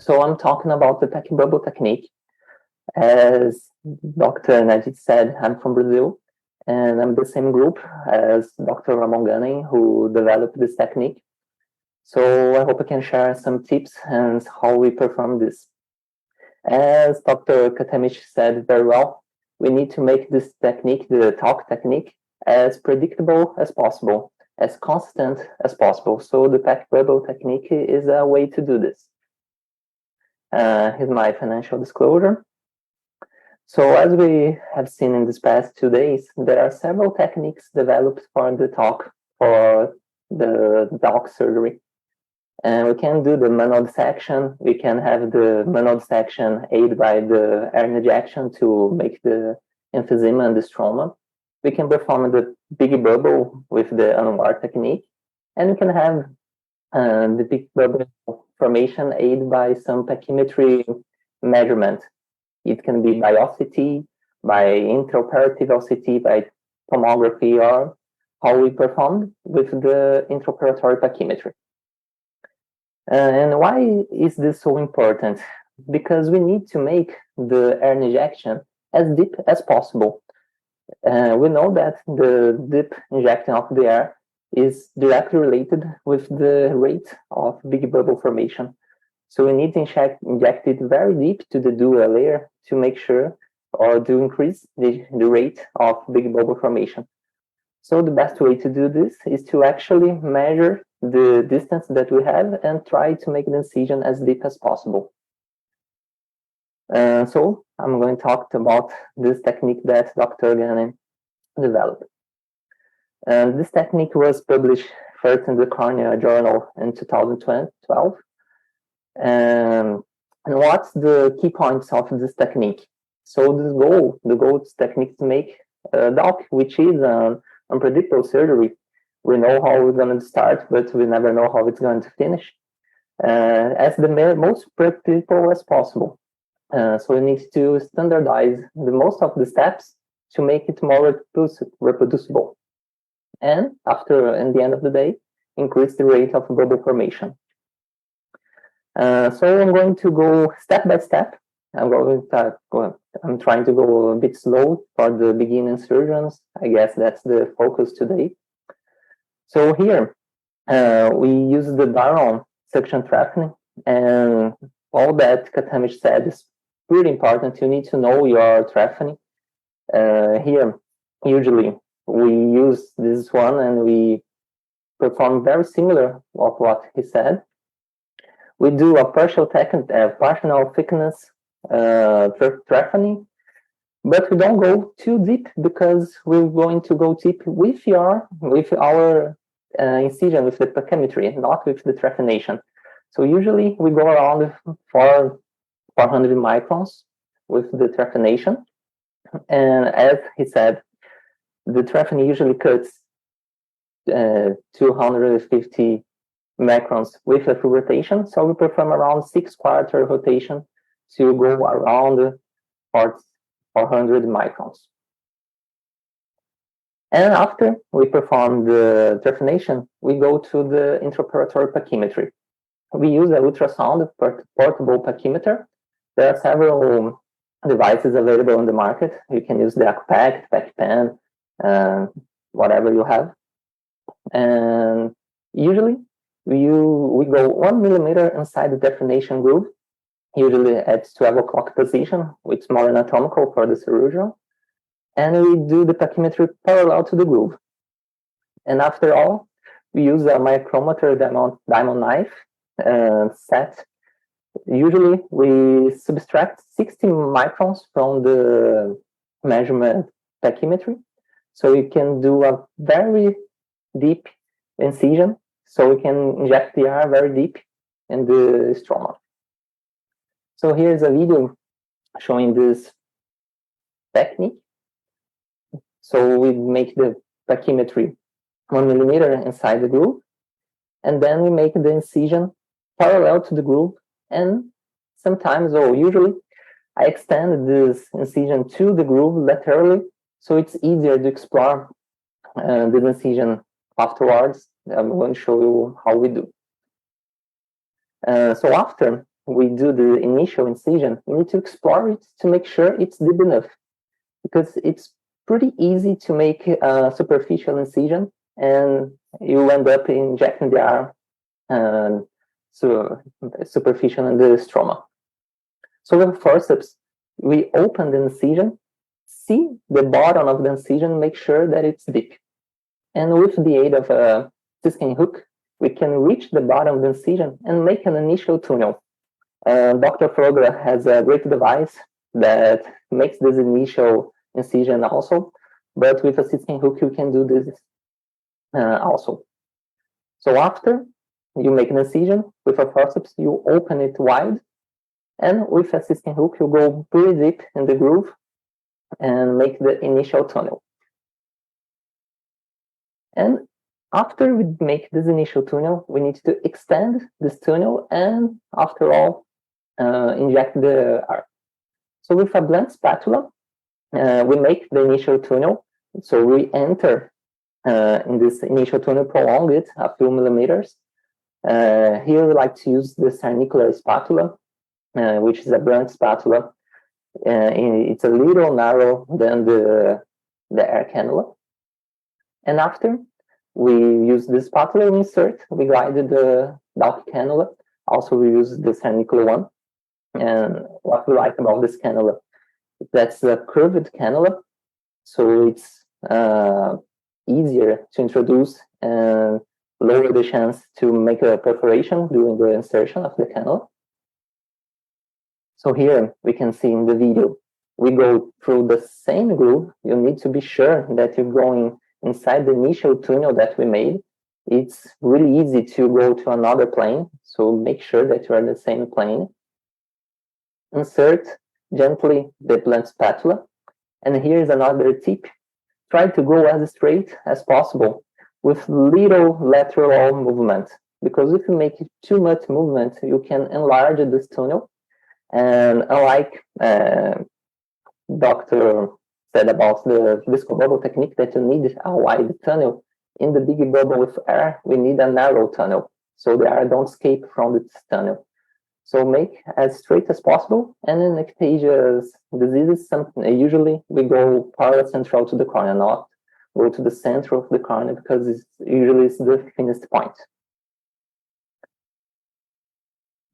So I'm talking about the Pachy-Bubble technique. As Dr. Najid said, I'm from Brazil, and I'm the same group as Dr. Ramon Gunning, who developed this technique. So I hope I can share some tips and how we perform this. As Dr. Katemish said very well, we need to make this technique, the DALK technique, as predictable as possible, as constant as possible. So the Pachy-Bubble technique is a way to do this. Here's my financial disclosure. So as we have seen in these past 2 days, there are several techniques developed for the DALK, for the DALK surgery. And we can do the manual dissection. We can have the manual dissection aided by the air injection to make the emphysema and the stroma. We can perform the big bubble with the unwar technique. And we can have the big bubble formation aided by some pachymetry measurement. It can be by OCT, by intraoperative OCT, by tomography, or how we perform with the intraoperatory pachymetry. And why is this so important? Because we need to make the air injection as deep as possible. We know that the deep injection of the air is directly related with the rate of big bubble formation. So we need to inject it very deep to the dura layer to make sure or to increase the rate of big bubble formation. So the best way to do this is to actually measure the distance that we have and try to make the incision as deep as possible. So I'm going to talk about this technique that Dr. Gannon developed. This technique was published first in the Cornea journal in 2012. And what's the key points of this technique? So the goal of this technique is to make DALK, which is an unpredictable surgery. We know how we're going to start, but we never know how it's going to finish, as the most predictable as possible. So we need to standardize the most of the steps to make it more reproducible. And in the end of the day, increase the rate of bubble formation. So I'm going to go step by step. I'm trying to go a bit slow for the beginning surgeons. I guess that's the focus today. So here, we use the Baron suction trafficking, and all that Katemish said is pretty important. You need to know your trafficking. Here, usually, we use this one and we perform very similar of what he said. We do a partial thickness trafficking, but we don't go too deep because we're going to go deep with our incision, with the pachymetry, not with the trephination. So usually we go around 400 microns with the trephination. And as he said, the trephination usually cuts 250 microns with a full rotation. So we perform around 6/4 rotation to go around 400 microns. And after we perform the trephination, we go to the intraoperatorial pachymetry. We use an ultrasound portable pachymeter. There are several devices available on the market. You can use the AcuPac, PacPen, whatever you have. And usually we go 1 millimeter inside the trephination groove, usually at 12 o'clock position, which is more anatomical for the surgeon. And we do the pachymetry parallel to the groove. And after all, we use a micrometer diamond knife set. Usually, we subtract 60 microns from the measurement pachymetry. So you can do a very deep incision. So we can inject the air very deep in the stroma. So here's a video showing this technique. So we make the pachymetry 1 millimeter inside the groove, and then we make the incision parallel to the groove. And sometimes, or usually, I extend this incision to the groove laterally, so it's easier to explore the incision afterwards. I'm going to show you how we do. So after we do the initial incision, we need to explore it to make sure it's deep enough, because it's pretty easy to make a superficial incision and you end up injecting the arm superficial in the stroma. So with forceps, we open the incision, see the bottom of the incision, make sure that it's deep. And with the aid of a siskin hook, we can reach the bottom of the incision and make an initial tunnel. Dr. Frogra has a great device that makes this initial incision also, but with a siskin hook, you can do this also. So after you make an incision with a forceps, you open it wide, and with a siskin hook, you go pretty deep in the groove and make the initial tunnel. And after we make this initial tunnel, we need to extend this tunnel and, after all, inject the arm. So with a blunt spatula, we make the initial tunnel. So we enter in this initial tunnel, prolong it a few millimeters. Here we like to use the cernicular spatula, which is a blunt spatula. It's a little narrower than the air cannula. And after we use the spatula, we insert, we guide the DALK cannula. Also, we use the cernicular one. And what we like about this cannula, that's a curved cannula, so it's easier to introduce and lower the chance to make a perforation during the insertion of the cannula. So here we can see in the video, we go through the same groove. You need to be sure that you're going inside the initial tunnel that we made. It's really easy to go to another plane, so make sure that you're in the same plane. Insert gently the blunt spatula, and here is another tip. Try to go as straight as possible with little lateral movement, because if you make too much movement, you can enlarge this tunnel. And unlike Dr. said about the disco bubble technique, that you need a wide tunnel, in the big bubble with air, we need a narrow tunnel, so the air don't escape from this tunnel. So make as straight as possible. And in ectasias diseases, usually we go paracentral to the cornea, not go to the center of the cornea, because it's usually the thinnest point.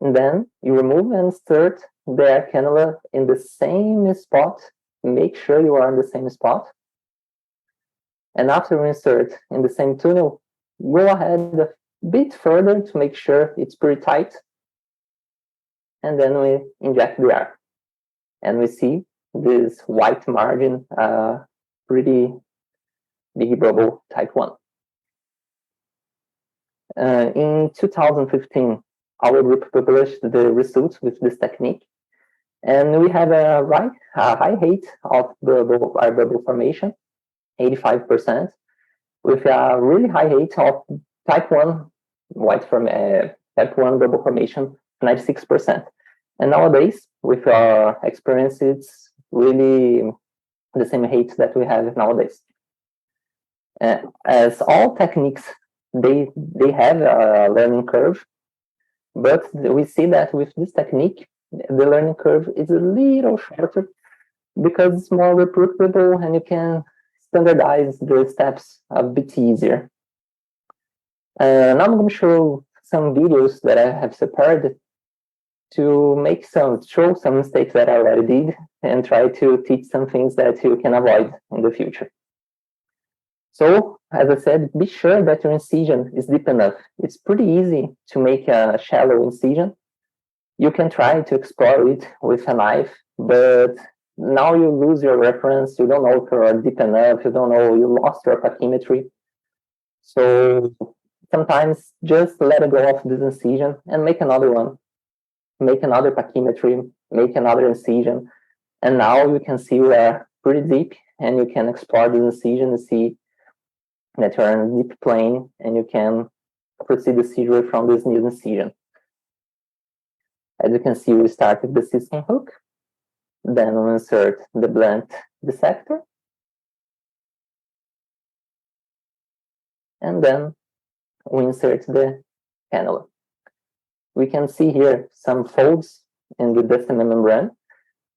And then you remove and insert the air cannula in the same spot. Make sure you are in the same spot. And after we insert in the same tunnel, go ahead a bit further to make sure it's pretty tight. And then we inject the air. And we see this white margin, pretty big bubble type 1. In 2015, our group published the results with this technique. And we have a high rate of bubble formation, 85%, with a really high rate of type 1 type 1 bubble formation, 96%. And nowadays, with our experience, it's really the same rate that we have nowadays. As all techniques, they have a learning curve, but we see that with this technique, the learning curve is a little shorter because it's more reproducible and you can standardize the steps a bit easier. Now I'm going to show some videos that I have prepared to show some mistakes that I already did and try to teach some things that you can avoid in the future. So, as I said, be sure that your incision is deep enough. It's pretty easy to make a shallow incision. You can try to explore it with a knife, but now you lose your reference. You don't know if you're deep enough. You don't know, you lost your pachymetry. So sometimes just let go of this incision and make another one. Make another pachymetry, make another incision. And now you can see we are pretty deep and you can explore the incision and see that you're in a deep plane and you can proceed the seizure from this new incision. As you can see, we start with the siskin hook, then we insert the blunt dissector, and then we insert the cannula. we can see here some folds in the distal membrane.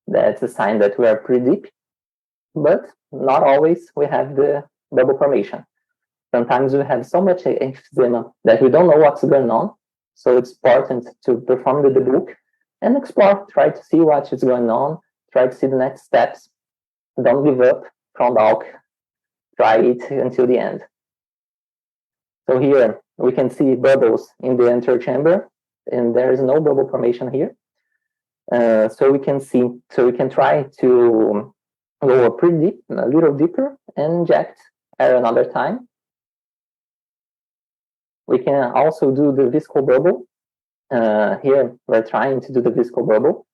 That's a sign that we are pretty deep, but not always we have the bubble formation. Sometimes we have so much emphysema that we don't know what's going on. So it's important to perform the debug and explore, try to see what is going on, try to see the next steps. Don't give up from DALK, try it until the end. So here we can see bubbles in the anterior chamber, and there is no bubble formation here. So we can try to go pretty deep, a little deeper, and inject air another time. We can also do the visco bubble. Here we're trying to do the visco bubble.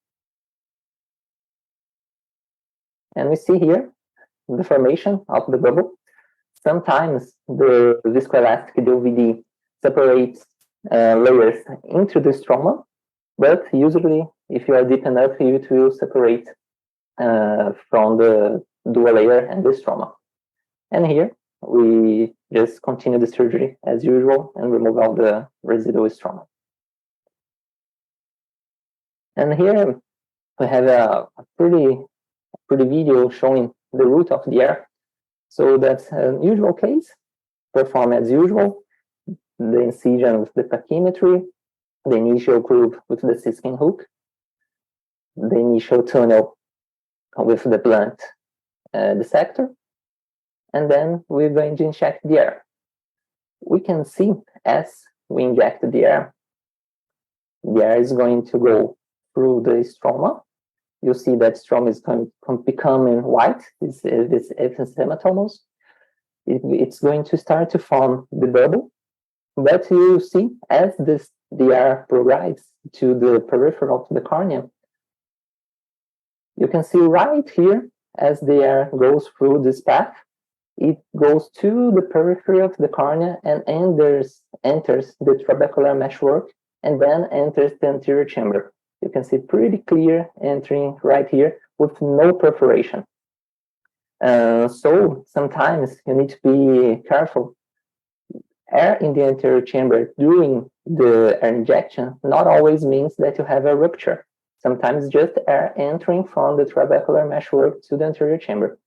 And we see here the formation of the bubble. Sometimes the viscoelastic DOVD separates layers into the stroma, but usually if you are deep enough, it will separate from the dual layer and the stroma. And here we just continue the surgery as usual and remove all the residual stroma. And here we have a pretty video showing the route of the air. So that's an usual case. Perform as usual. The incision with the pachymetry, the initial groove with the siskin hook, the initial tunnel with the blunt dissector, and then we're going to inject the air. We can see as we inject the air is going to go through the stroma. You see that stroma is becoming white, this epenthematous. It's going to start to form the bubble, but you see as the air progresses to the periphery of the cornea, you can see right here as the air goes through this path, it goes to the periphery of the cornea and enters the trabecular meshwork and then enters the anterior chamber. You can see pretty clear entering right here with no perforation. So sometimes you need to be careful. Air in the anterior chamber during the air injection not always means that you have a rupture. Sometimes just air entering from the trabecular meshwork to the anterior chamber.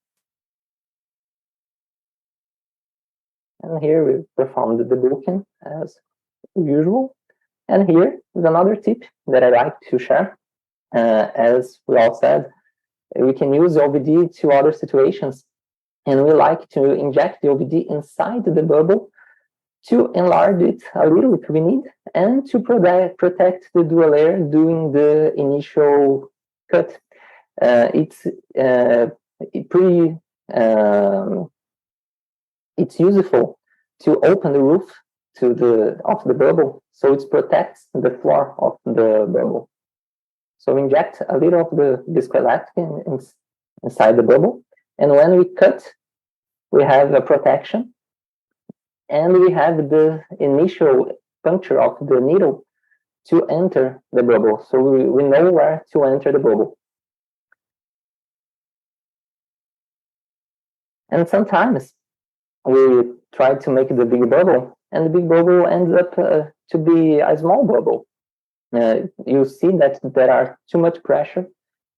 And here we perform the debugging as usual. And here is another tip that I like to share. As we all said, we can use the OVD to other situations. And we like to inject the OVD inside the bubble to enlarge it a little if we need, and to protect the dual layer during the initial cut. It's useful to open the roof of the bubble, so it protects the floor of the bubble. So inject a little of the viscoelastic inside the bubble, and when we cut, we have a protection, and we have the initial puncture of the needle to enter the bubble, so we know where to enter the bubble. And sometimes we try to make the big bubble, and the big bubble ends up to be a small bubble. You see that there are too much pressure.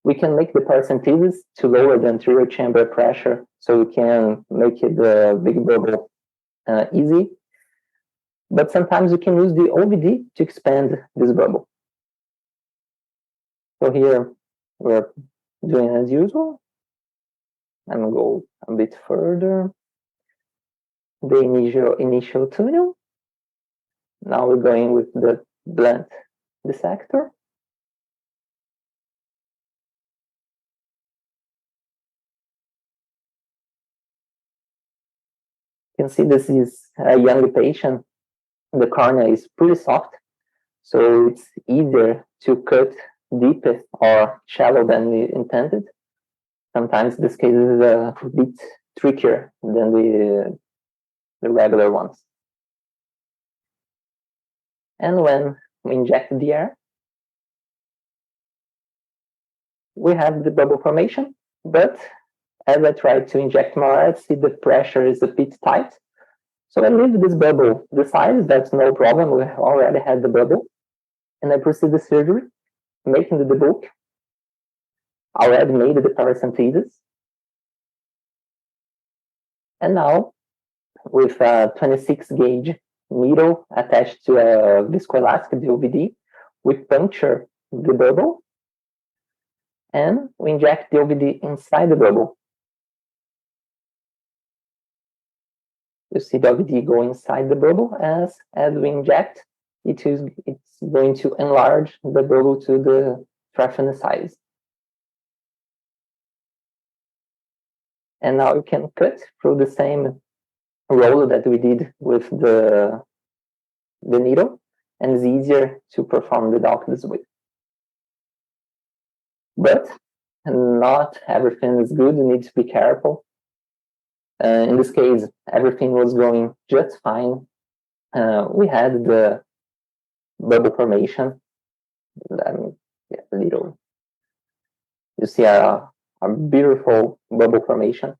We can make the paracentesis to lower the anterior chamber pressure, so we can make the big bubble easy. But sometimes we can use the OVD to expand this bubble. So here we're doing as usual. I'm going to go a bit further. The initial tunnel. Now we're going with the blunt dissector. You can see this is a young patient. The cornea is pretty soft, so it's easier to cut deep or shallow than we intended. Sometimes this case is a bit trickier than the regular ones. And when we inject the air, we have the bubble formation, but as I try to inject more, I see the pressure is a bit tight. So I leave this bubble the size, that's no problem, we already had the bubble. and I proceed the surgery, making the debulk. I already made the paracentesis. And now, with a 26 gauge needle attached to a viscoelastic DOVD, we puncture the bubble and we inject the OVD inside the bubble. You see the OVD go inside the bubble. As we inject, it's going to enlarge the bubble to the fraction size. And now you can cut through the same roll that we did with the needle, and it's easier to perform the DALK this way. But not everything is good. You need to be careful. In this case, everything was going just fine. We had the bubble formation. Little. You see a beautiful bubble formation.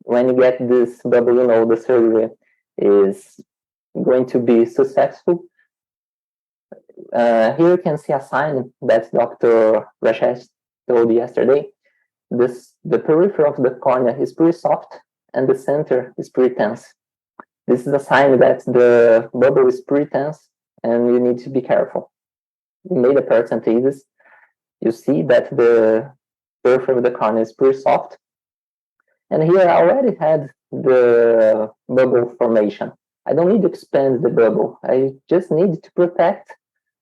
When you get this bubble, you know the surgery is going to be successful. Here you can see a sign that Dr. Rashesh told yesterday. The periphery of the cornea is pretty soft and the center is pretty tense. This is a sign that the bubble is pretty tense and you need to be careful. We made a paracentesis. You see that the periphery of the cornea is pretty soft. And here I already had the bubble formation. I don't need to expand the bubble. I just need to protect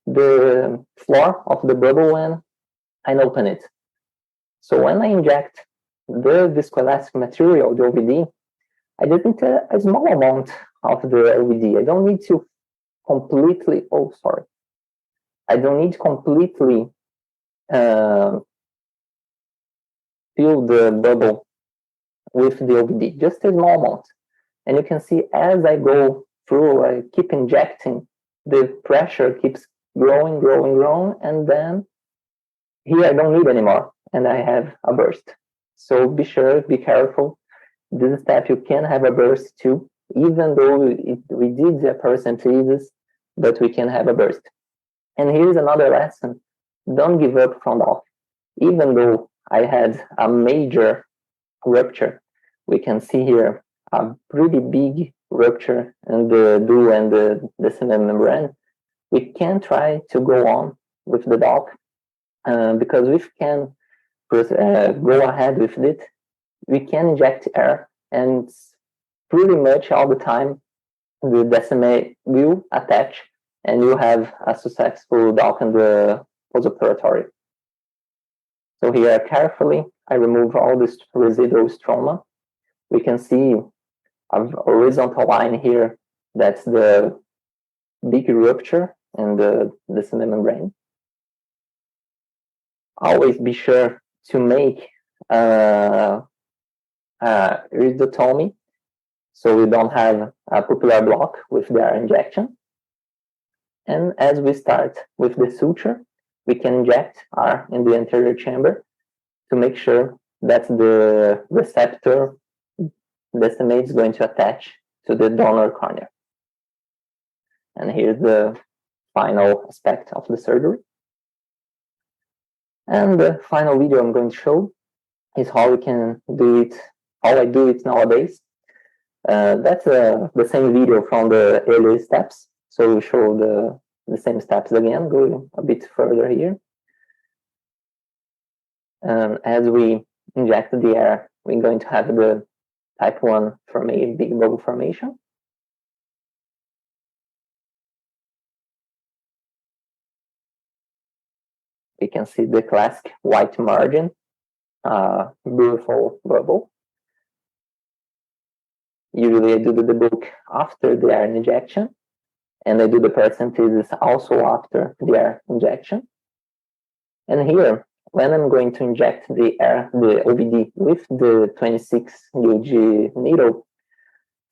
the floor of the bubble when I open it. So when I inject the viscoelastic material, the OVD, I just need a small amount of the OVD. I don't need to completely, I don't need to completely fill the bubble with the OVD, just a small amount. And you can see as I go through, I keep injecting, the pressure keeps growing, and then here I don't need anymore, and I have a burst. So be careful. This step you can have a burst too, even though we did the paracentesis, but we can have a burst. And here's another lesson. Don't give up from DALK. Even though I had a major rupture, we can see here a pretty big rupture in the dual and the decimal membrane. We can try to go on with the DALK because we can go ahead with it. We can inject air, and pretty much all the time the decimal will attach and you have a successful DALK in the postoperatory. So here carefully I remove all this residual stroma. We can see a horizontal line here. That's the big rupture in the decimal membrane. Always be sure to make iridotomy so we don't have a pupillar block with the air injection. And as we start with the suture, we can inject R in the anterior chamber to make sure that the receptor decimate is going to attach to the donor cornea. And here's the final aspect of the surgery. And the final video I'm going to show is how we can do it, how I do it nowadays. That's the same video from the earlier steps. So we show the same steps again, going a bit further here. As we inject the air, we're going to have the type 1 big bubble formation. We can see the classic white margin, beautiful bubble. Usually I do the debulk after the air injection, and I do the paracentesis also after the air injection. And here, when I'm going to inject the OVD with the 26 gauge needle,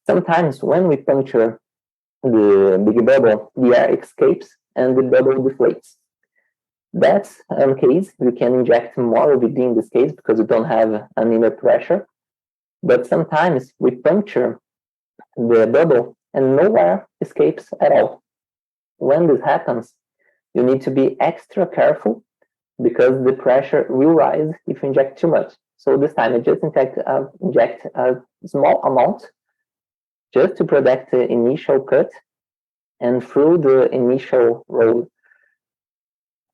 sometimes when we puncture the big bubble, the air escapes and the bubble deflates. That's a case you can inject more OVD in this case because you don't have an inner pressure. But sometimes we puncture the bubble and no air escapes at all. When this happens, you need to be extra careful because the pressure will rise if you inject too much. So this time I just inject a small amount just to protect the initial cut. And through the initial roll,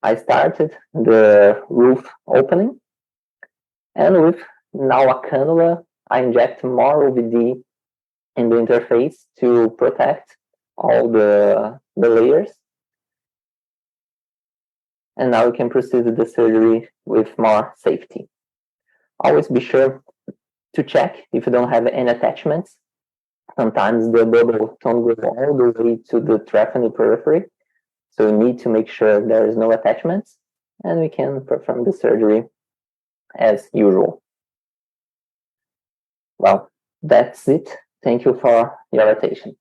I started the roof opening. And with now a cannula, I inject more OVD in the interface to protect all the layers. And now we can proceed with the surgery with more safety. Always be sure to check if you don't have any attachments. Sometimes the bubble don't go all the way to the traphenal periphery, so you need to make sure there is no attachments, and we can perform the surgery as usual. Well, that's it. Thank you for your attention.